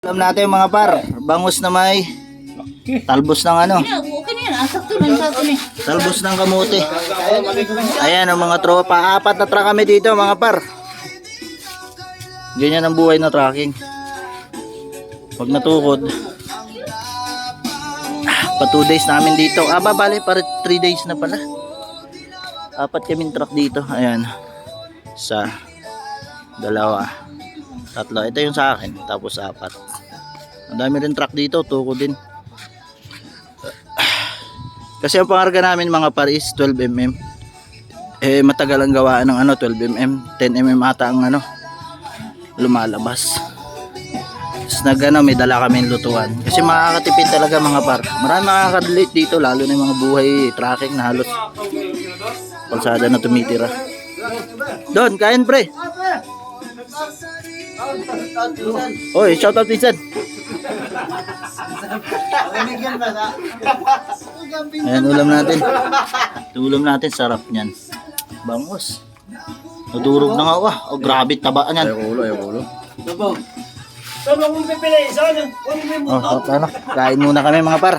Alam natin mga par, bangus na may talbos ng ano. Okay na yan, asakto lang sa atin eh. Talbos ng kamote. Ayan ang mga tropa. 4 na truck kami dito mga par. Ganyan ang buhay na trucking. Pag natukod, pa 2 days namin dito. Bale, para 3 days na pala. 4 kaming truck dito. Ayan. 1, 2, 3. Ito yung sa akin. Tapos 4. Ang dami rin truck dito. Tuko din. Kasi ang pangarga namin mga par is 12mm. Matagal ang gawaan ng 12mm. 10mm ata ang lumalabas. Tapos may dala kami lutuan. Kasi makakatipid talaga mga par. Marami makaka-relate dito. Lalo na yung mga buhay tracking na halos kalsada na tumitira. Don, kain pre. Oy, shout out pinsan. Ayan, ulam natin. Ulam natin, sarap niyan. Bangus. Nadurog na nga ako. Oh, grabe, tabaan yan. Ayoko. Kain muna kami mga par.